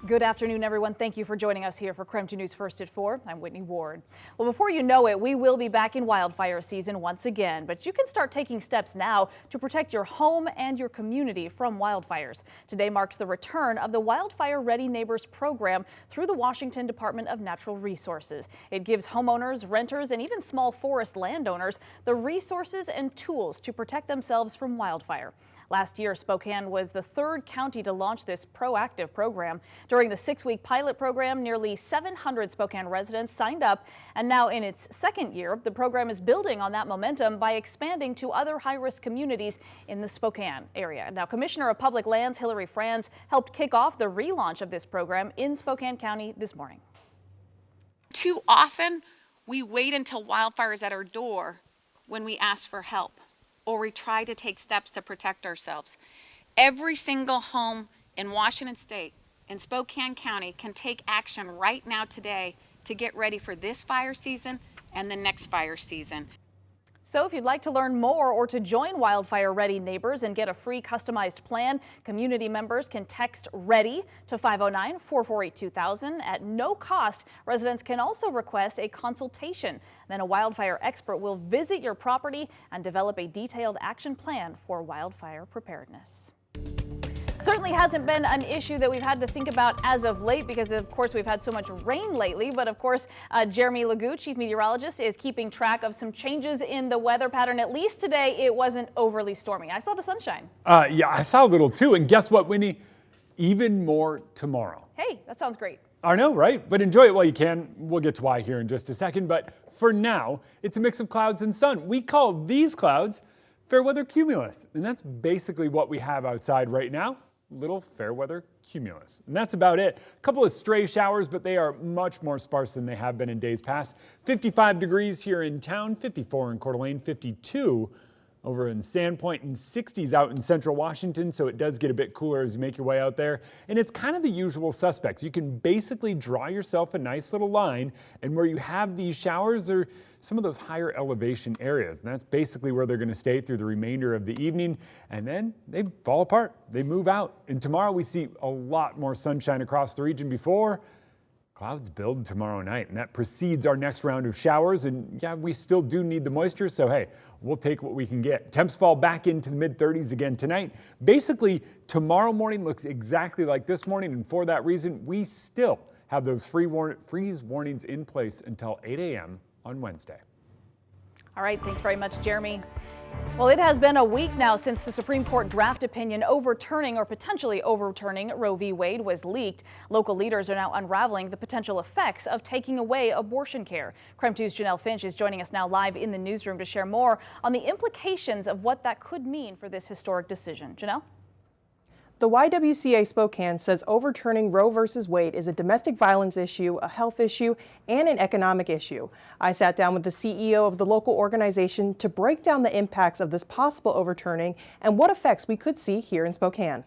Good afternoon, everyone. Thank you for joining us here for KREM 2 News First at 4. I'm Whitney Ward. Well, before you know it, we will be back in wildfire season once again, but you can start taking steps now to protect your home and your community from wildfires. Today marks the return of the Wildfire Ready Neighbors program through the Washington Department of Natural Resources. It gives homeowners, renters, and even small forest landowners the resources and tools to protect themselves from wildfire. Last year, Spokane was the third county to launch this proactive program. During the 6-week pilot program, nearly 700 Spokane residents signed up, and now in its second year, the program is building on that momentum by expanding to other high-risk communities in the Spokane area. Now, Commissioner of Public Lands Hillary Franz helped kick off the relaunch of this program in Spokane County this morning. Too often, we wait until wildfires at our door when we ask for help, or we try to take steps to protect ourselves. Every single home in Washington State and Spokane County can take action right now today to get ready for this fire season and the next fire season. So if you'd like to learn more or to join Wildfire Ready Neighbors and get a free customized plan, community members can text READY to 509-448-2000 at no cost. Residents can also request a consultation. Then a wildfire expert will visit your property and develop a detailed action plan for wildfire preparedness. Certainly hasn't been an issue that we've had to think about as of late because, of course, we've had so much rain lately. But, of course, Jeremy Legou, chief meteorologist, is keeping track of some changes in the weather pattern. At least today, it wasn't overly stormy. I saw the sunshine. Yeah, I saw a little too. And guess what, Winnie? Even more tomorrow. Hey, that sounds great. I know, right? But enjoy it while you can. We'll get to why here in just a second. But for now, it's a mix of clouds and sun. We call these clouds fair weather cumulus. And that's basically what we have outside right now. Little fair weather cumulus. And that's about it. A couple of stray showers, but they are much more sparse than they have been in days past. 55 degrees here in town, 54 in Coeur d'Alene, 52 over in Sandpoint, and 60s out in central Washington, so it does get a bit cooler as you make your way out there. And it's kind of the usual suspects. You can basically draw yourself a nice little line, and where you have these showers are some of those higher elevation areas. And that's basically where they're going to stay through the remainder of the evening, and then they fall apart. They move out. And tomorrow we see a lot more sunshine across the region before clouds build tomorrow night, and that precedes our next round of showers. And yeah, we still do need the moisture, so hey, we'll take what we can get. Temps fall back into the mid-30s again tonight. Basically, tomorrow morning looks exactly like this morning, and for that reason, we still have those freeze warnings in place until 8 a.m. on Wednesday. All right, thanks very much, Jeremy. Well, it has been a week now since the Supreme Court draft opinion overturning or potentially overturning Roe v. Wade was leaked. Local leaders are now unraveling the potential effects of taking away abortion care. KREM 2's Janelle Finch is joining us now live in the newsroom to share more on the implications of what that could mean for this historic decision. Janelle? The YWCA Spokane says overturning Roe v. Wade is a domestic violence issue, a health issue, and an economic issue. I sat down with the CEO of the local organization to break down the impacts of this possible overturning and what effects we could see here in Spokane.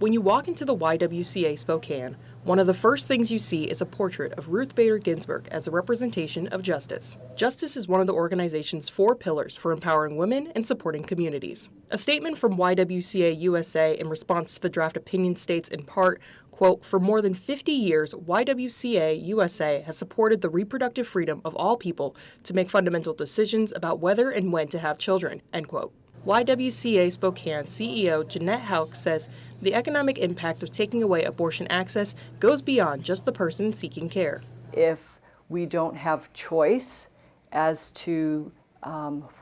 When you walk into the YWCA Spokane, one of the first things you see is a portrait of Ruth Bader Ginsburg as a representation of justice. Justice is one of the organization's 4 pillars for empowering women and supporting communities. A statement from YWCA USA in response to the draft opinion states in part, quote, "For more than 50 years, YWCA USA has supported the reproductive freedom of all people to make fundamental decisions about whether and when to have children," end quote. YWCA Spokane CEO Jeanette Hauk says the economic impact of taking away abortion access goes beyond just the person seeking care. If we don't have choice as to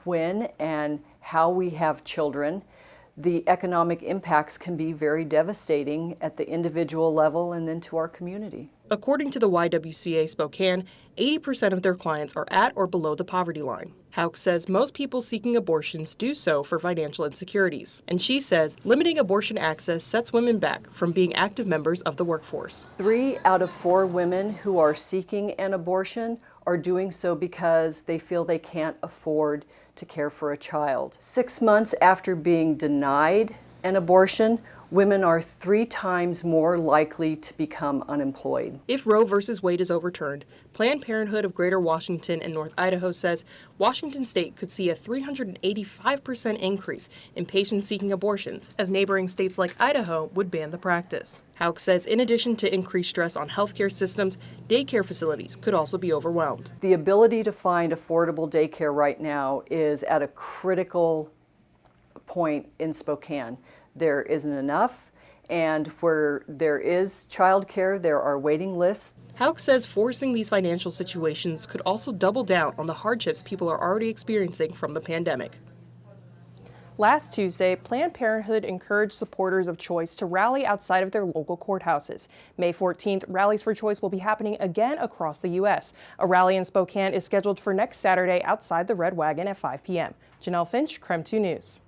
when and how we have children, the economic impacts can be very devastating at the individual level and then to our community. According to the YWCA Spokane, 80% of their clients are at or below the poverty line. Hauk says most people seeking abortions do so for financial insecurities. And she says limiting abortion access sets women back from being active members of the workforce. 3 out of 4 women who are seeking an abortion are doing so because they feel they can't afford to care for a child. 6 months after being denied an abortion, women are 3 times more likely to become unemployed. If Roe versus Wade is overturned, Planned Parenthood of Greater Washington and North Idaho says Washington state could see a 385% increase in patients seeking abortions, as neighboring states like Idaho would ban the practice. Houck says in addition to increased stress on healthcare systems, daycare facilities could also be overwhelmed. The ability to find affordable daycare right now is at a critical point in Spokane. There isn't enough, and where there is childcare, there are waiting lists. Houck says forcing these financial situations could also double down on the hardships people are already experiencing from the pandemic. Last Tuesday, Planned Parenthood encouraged supporters of choice to rally outside of their local courthouses. May 14th, Rallies for Choice will be happening again across the U.S. A rally in Spokane is scheduled for next Saturday outside the Red Wagon at 5 p.m. Janelle Finch, KREM 2 News.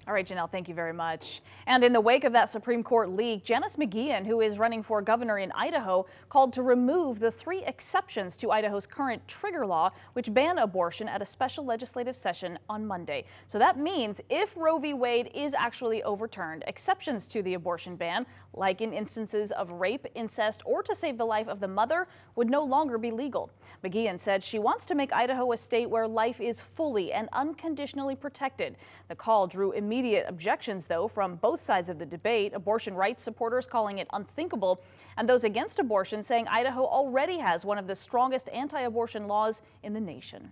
All right, Janelle, thank you very much. And in the wake of that Supreme Court leak, Janice McGeehan, who is running for governor in Idaho, called to remove the 3 exceptions to Idaho's current trigger law, which ban abortion at a special legislative session on Monday. So that means if Roe v. Wade is actually overturned, exceptions to the abortion ban, like in instances of rape, incest, or to save the life of the mother, would no longer be legal. McGeehan said she wants to make Idaho a state where life is fully and unconditionally protected. The call drew immediate objections, though, from both sides of the debate, abortion rights supporters calling it unthinkable, and those against abortion saying Idaho already has one of the strongest anti-abortion laws in the nation.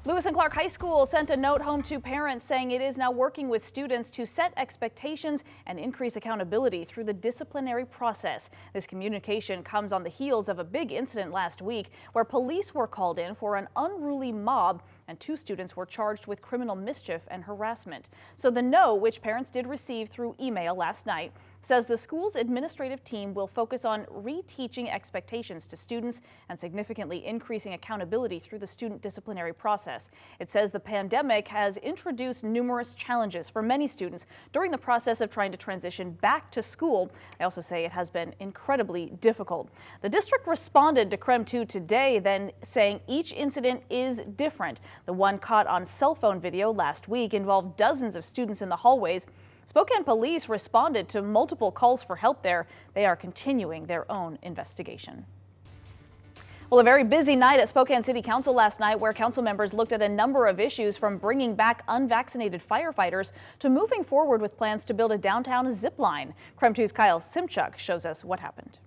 Lewis and Clark High School sent a note home to parents saying it is now working with students to set expectations and increase accountability through the disciplinary process. This communication comes on the heels of a big incident last week where police were called in for an unruly mob and 2 students were charged with criminal mischief and harassment. So the note, which parents did receive through email last night, says the school's administrative team will focus on reteaching expectations to students and significantly increasing accountability through the student disciplinary process. It says the pandemic has introduced numerous challenges for many students during the process of trying to transition back to school. They also say it has been incredibly difficult. The district responded to KREM 2 today, then saying each incident is different. The one caught on cell phone video last week involved dozens of students in the hallways. Spokane police responded to multiple calls for help there. They are continuing their own investigation. Well, a very busy night at Spokane City Council last night, where council members looked at a number of issues, from bringing back unvaccinated firefighters to moving forward with plans to build a downtown zip line. KREM 2's Kyle Simchuk shows us what happened.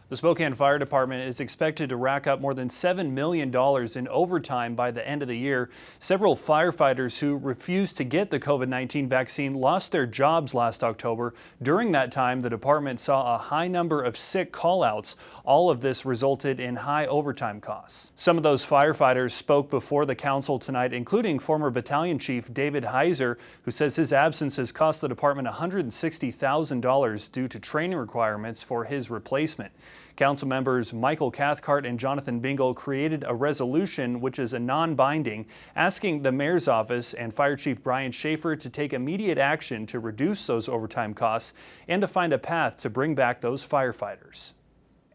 The Spokane Fire Department is expected to rack up more than $7 million in overtime by the end of the year. Several firefighters who refused to get the COVID-19 vaccine lost their jobs last October. During that time, the department saw a high number of sick call-outs. All of this resulted in high overtime costs. Some of those firefighters spoke before the council tonight, including former Battalion Chief David Heiser, who says his absence has cost the department $160,000 due to training requirements for his replacement. Council members Michael Cathcart and Jonathan Bingle created a resolution, which is a non-binding, asking the mayor's office and Fire Chief Brian Schaefer to take immediate action to reduce those overtime costs and to find a path to bring back those firefighters.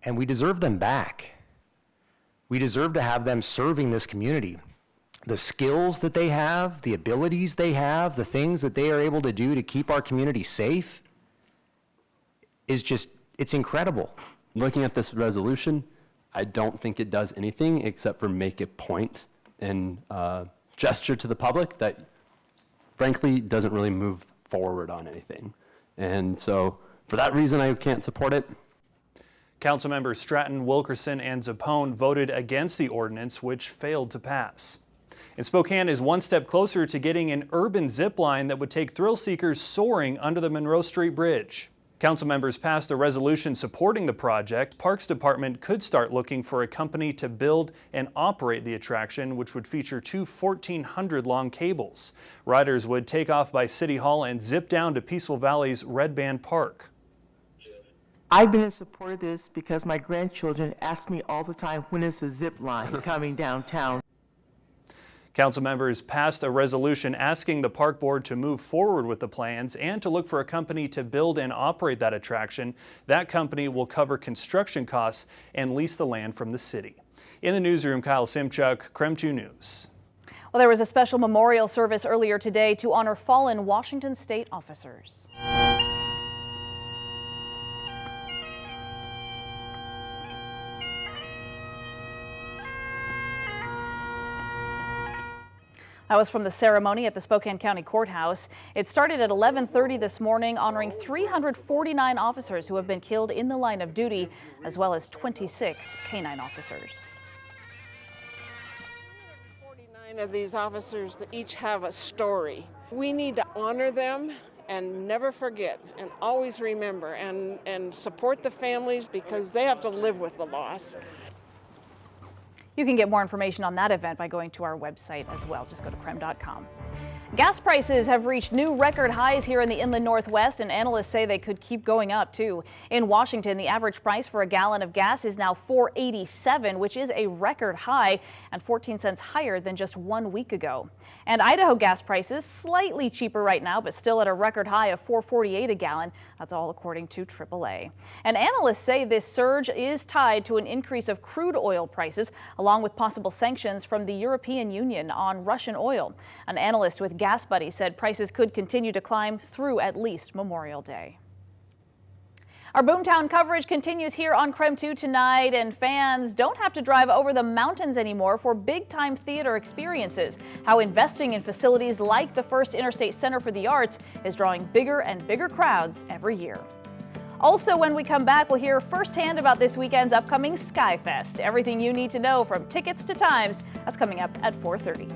And we deserve them back. We deserve to have them serving this community. The skills that they have, the abilities they have, the things that they are able to do to keep our community safe is just, it's incredible. Looking at this resolution, I don't think it does anything except for make a point and gesture to the public that frankly doesn't really move forward on anything. And so for that reason, I can't support it. Councilmembers Stratton, Wilkerson, and Zappone voted against the ordinance, which failed to pass. And Spokane is one step closer to getting an urban zip line that would take thrill seekers soaring under the Monroe Street Bridge. Council members passed a resolution supporting the project. Parks Department could start looking for a company to build and operate the attraction, which would feature 2 1,400-long cables. Riders would take off by City Hall and zip down to Peaceful Valley's Red Band Park. I've been in support of this because my grandchildren ask me all the time, when is the zip line coming downtown? Council members passed a resolution asking the park board to move forward with the plans and to look for a company to build and operate that attraction. That company will cover construction costs and lease the land from the city. In the newsroom, Kyle Simchuk, KREM 2 News. Well, there was a special memorial service earlier today to honor fallen Washington state officers. That was from the ceremony at the Spokane County Courthouse. It started at 11:30 this morning, honoring 349 officers who have been killed in the line of duty, as well as 26 canine officers. 49 of these officers that each have a story. We need to honor them and never forget and always remember and support the families because they have to live with the loss. You can get more information on that event by going to our website as well. Just go to krem.com. Gas prices have reached new record highs here in the inland Northwest, and analysts say they could keep going up too. In Washington, the average price for a gallon of gas is now $4.87, which is a record high and 14 cents higher than just 1 week ago. And Idaho gas prices slightly cheaper right now, but still at a record high of $4.48 a gallon. That's all according to AAA. And analysts say this surge is tied to an increase of crude oil prices, along with possible sanctions from the European Union on Russian oil. An analyst with Gas Buddy said prices could continue to climb through at least Memorial Day. Our Boomtown coverage continues here on KREM 2 tonight, and fans don't have to drive over the mountains anymore for big-time theater experiences. How investing in facilities like the First Interstate Center for the Arts is drawing bigger and bigger crowds every year. Also, when we come back, we'll hear firsthand about this weekend's upcoming Skyfest. Everything you need to know from tickets to times, that's coming up at 4:30.